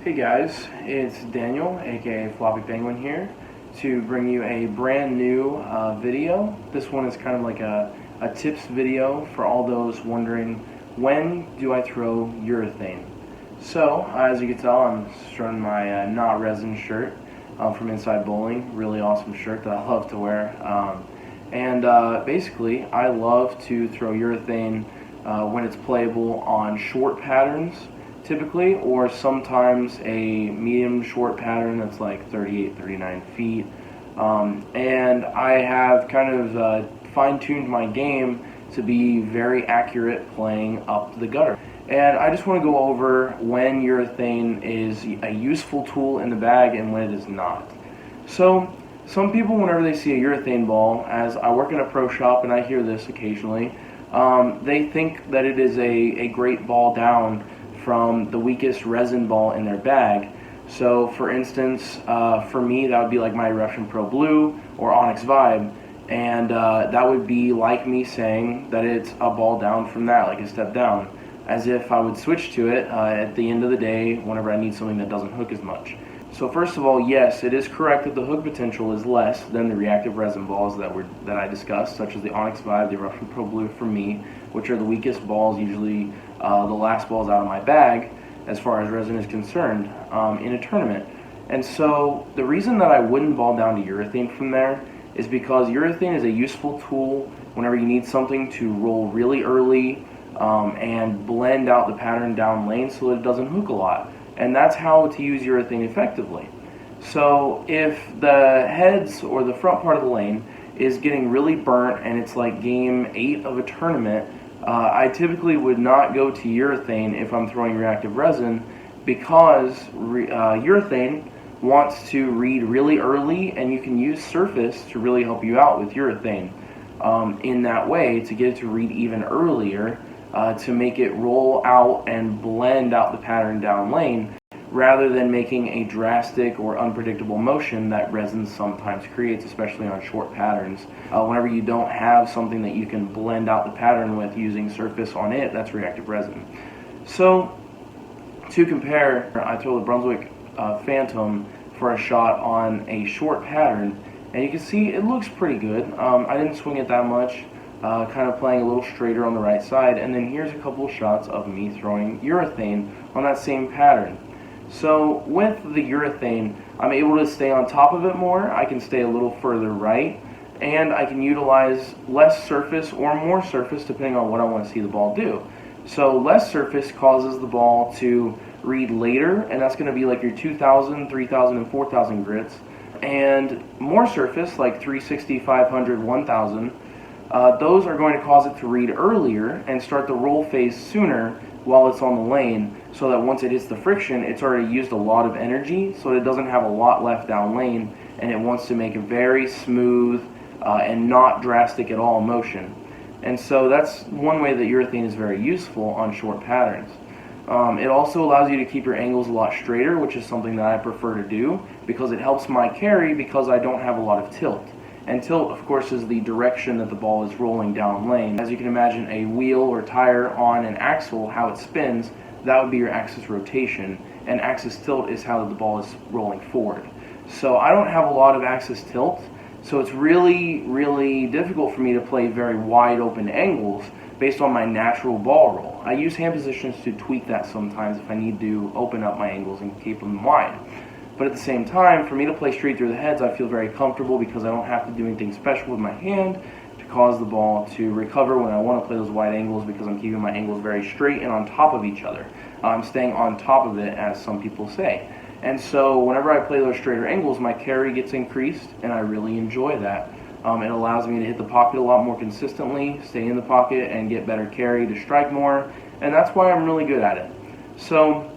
Hey guys, it's Daniel, aka FloppyPENGuinn here, to bring you a brand new video. This one is kind of like a tips video for all those wondering, when do I throw urethane? So, as you can tell, I'm showing my Not Resin shirt from Inside Bowling. Really awesome shirt that I love to wear. Basically, I love to throw urethane when it's playable on short patterns, typically, or sometimes a medium short pattern that's like 38, 39 feet. And I have kind of fine-tuned my game to be very accurate playing up the gutter. And I just want to go over when urethane is a useful tool in the bag and when it is not. So, some people, whenever they see a urethane ball, as I work in a pro shop and I hear this occasionally, they think that it is a great ball down from the weakest resin ball in their bag. So for instance, for me, that would be like my Eruption Pro Blue or Onyx Vibe, and that would be like me saying that it's a ball down from that, like a step down, as if I would switch to it at the end of the day whenever I need something that doesn't hook as much. So first of all, yes, it is correct that the hook potential is less than the reactive resin balls that I discussed, such as the Onyx Vibe, the Eruption Pro Blue for me, which are the weakest balls, usually the last balls out of my bag as far as resin is concerned in a tournament. And so the reason that I wouldn't ball down to urethane from there is because urethane is a useful tool whenever you need something to roll really early and blend out the pattern down lane so that it doesn't hook a lot. And that's how to use urethane effectively. So if the heads or the front part of the lane is getting really burnt and it's like game 8 of a tournament, I typically would not go to urethane if I'm throwing reactive resin, because urethane wants to read really early, and you can use surface to really help you out with urethane in that way, to get it to read even earlier, to make it roll out and blend out the pattern down lane, rather than making a drastic or unpredictable motion that resin sometimes creates, especially on short patterns. Whenever you don't have something that you can blend out the pattern with using surface on it, that's reactive resin. So, to compare, I throw the Brunswick Phantom for a shot on a short pattern, and you can see it looks pretty good. I didn't swing it that much, kind of playing a little straighter on the right side, and then here's a couple of shots of me throwing urethane on that same pattern. So with the urethane, I'm able to stay on top of it more, I can stay a little further right, and I can utilize less surface or more surface depending on what I want to see the ball do. So less surface causes the ball to read later, and that's going to be like your 2,000, 3,000, and 4,000 grits. And more surface, like 360, 500, 1,000, those are going to cause it to read earlier and start the roll phase sooner while it's on the lane, so that once it hits the friction, it's already used a lot of energy, so it doesn't have a lot left down lane, and it wants to make a very smooth and not drastic at all motion. And so that's one way that urethane is very useful on short patterns. It also allows you to keep your angles a lot straighter, which is something that I prefer to do, because it helps my carry because I don't have a lot of tilt. And tilt, of course, is the direction that the ball is rolling down lane. As you can imagine, a wheel or tire on an axle, how it spins, that would be your axis rotation. And axis tilt is how the ball is rolling forward. So I don't have a lot of axis tilt, so it's really, really difficult for me to play very wide open angles based on my natural ball roll. I use hand positions to tweak that sometimes if I need to open up my angles and keep them wide. But at the same time, for me to play straight through the heads, I feel very comfortable because I don't have to do anything special with my hand to cause the ball to recover when I want to play those wide angles, because I'm keeping my angles very straight and on top of each other. I'm staying on top of it, as some people say. And so whenever I play those straighter angles, my carry gets increased, and I really enjoy that. It allows me to hit the pocket a lot more consistently, stay in the pocket, and get better carry to strike more, and that's why I'm really good at it. So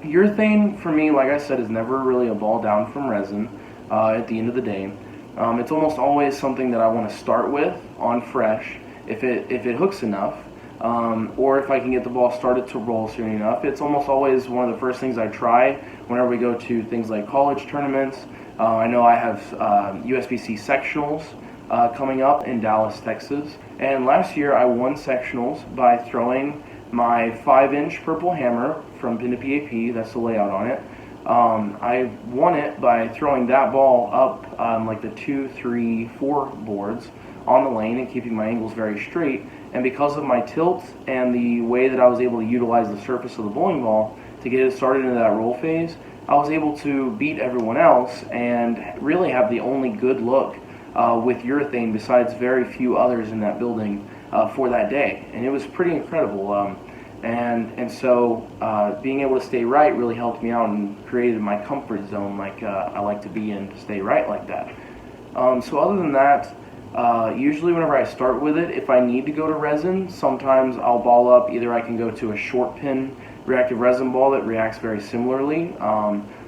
urethane, for me, like I said, is never really a ball down from resin at the end of the day. It's almost always something that I want to start with on fresh if it hooks enough, or if I can get the ball started to roll soon enough. It's almost always one of the first things I try whenever we go to things like college tournaments. I know I have USBC sectionals coming up in Dallas, Texas, and last year I won sectionals by throwing my 5-inch purple hammer from Pin to PAP, that's the layout on it. I won it by throwing that ball up like the 2, 3, 4 boards on the lane and keeping my angles very straight. And because of my tilt and the way that I was able to utilize the surface of the bowling ball to get it started into that roll phase, I was able to beat everyone else and really have the only good look with urethane besides very few others in that building for that day. And it was pretty incredible. And so being able to stay right really helped me out and created my comfort zone like I like to be in, to stay right like that. So other than that, usually whenever I start with it, if I need to go to resin, sometimes I'll ball up. Either I can go to a short pin reactive resin ball that reacts very similarly,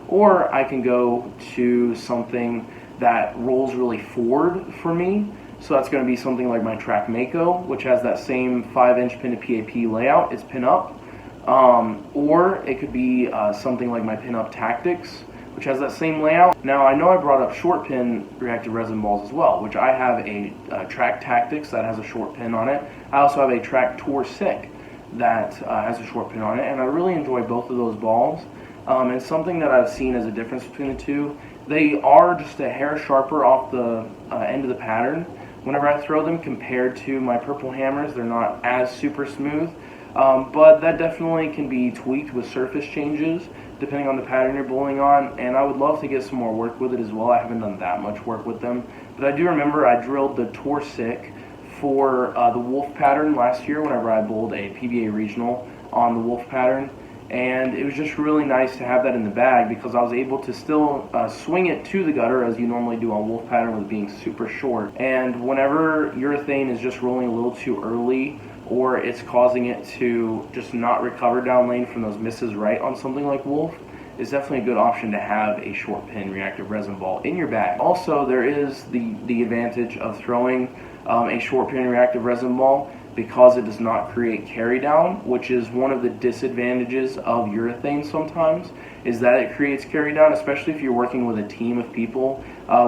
or I can go to something that rolls really forward for me. So that's going to be something like my Track Mako, which has that same 5-inch Pin to PAP layout. It's pin up. Or it could be something like my Pin Up Tactics, which has that same layout. Now I know I brought up short pin reactive resin balls as well, which I have a Track Tactics that has a short pin on it. I also have a Track Tour Sick that has a short pin on it, and I really enjoy both of those balls. And something that I've seen as a difference between the two, they are just a hair sharper off the end of the pattern. Whenever I throw them compared to my purple hammers, they're not as super smooth, but that definitely can be tweaked with surface changes depending on the pattern you're bowling on, and I would love to get some more work with it as well. I haven't done that much work with them, but I do remember I drilled the Tour Sick for the Wolf pattern last year whenever I bowled a PBA regional on the Wolf pattern, and it was just really nice to have that in the bag because I was able to still swing it to the gutter as you normally do on Wolf pattern with being super short. And whenever urethane is just rolling a little too early, or it's causing it to just not recover down lane from those misses right on something like Wolf, it's definitely a good option to have a short pin reactive resin ball in your bag. Also, there is the advantage of throwing a short pin reactive resin ball because it does not create carry down, which is one of the disadvantages of urethane sometimes, is that it creates carry down, especially if you're working with a team of people.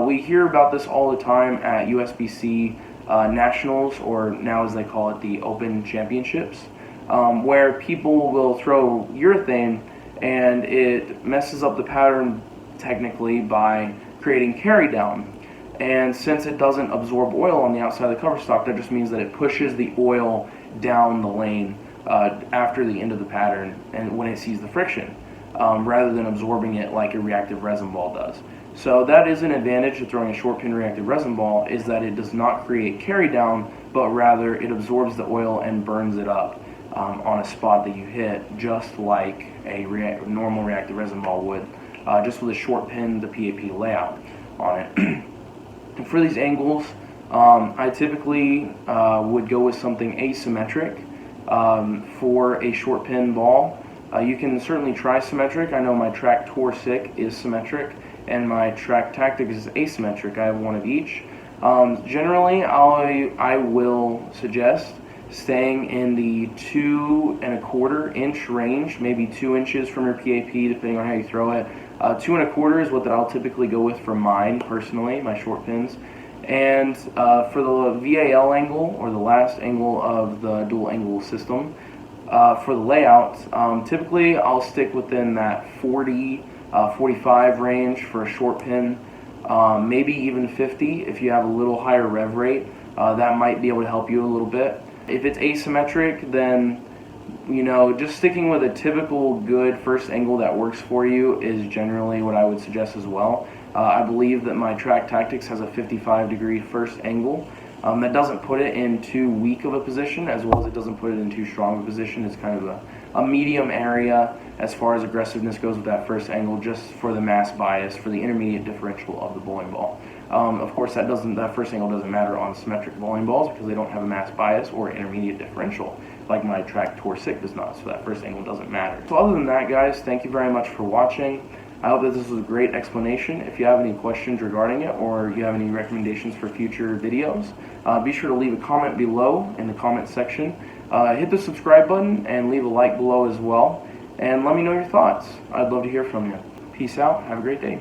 We hear about this all the time at USBC Nationals, or now as they call it, the Open Championships, where people will throw urethane and it messes up the pattern technically by creating carry down. And since it doesn't absorb oil on the outside of the cover stock, that just means that it pushes the oil down the lane after the end of the pattern and when it sees the friction, rather than absorbing it like a reactive resin ball does. So that is an advantage of throwing a short pin reactive resin ball, is that it does not create carry down, but rather it absorbs the oil and burns it up on a spot that you hit, just like a normal reactive resin ball would, just with a short pin, the PAP layout on it. And for these angles, I typically would go with something asymmetric for a short pin ball. You can certainly try symmetric. I know my Track Tour Sick is symmetric, and my Track Tactics is asymmetric. I have one of each. Generally, I will suggest staying in the 2 1/4 inch range, maybe 2 inches from your PAP, depending on how you throw it. 2 1/4 is what I'll typically go with for mine personally, my short pins. And for the VAL angle, or the last angle of the dual angle system, for the layout, typically I'll stick within that 40, 45 range for a short pin, maybe even 50 if you have a little higher rev rate. That might be able to help you a little bit. If it's asymmetric, then just sticking with a typical good first angle that works for you is generally what I would suggest as well. I believe that my Track Tactics has a 55-degree first angle. That doesn't put it in too weak of a position, as well as it doesn't put it in too strong of a position. It's kind of a medium area as far as aggressiveness goes with that first angle, just for the mass bias, for the intermediate differential of the bowling ball. Of course, that first angle doesn't matter on symmetric bowling balls because they don't have a mass bias or intermediate differential, like my Track Tour Sick does not, so that first angle doesn't matter. So other than that, guys, thank you very much for watching. I hope that this was a great explanation. If you have any questions regarding it, or you have any recommendations for future videos, be sure to leave a comment below in the comment section. Hit the subscribe button and leave a like below as well, and let me know your thoughts. I'd love to hear from you. Peace out. Have a great day.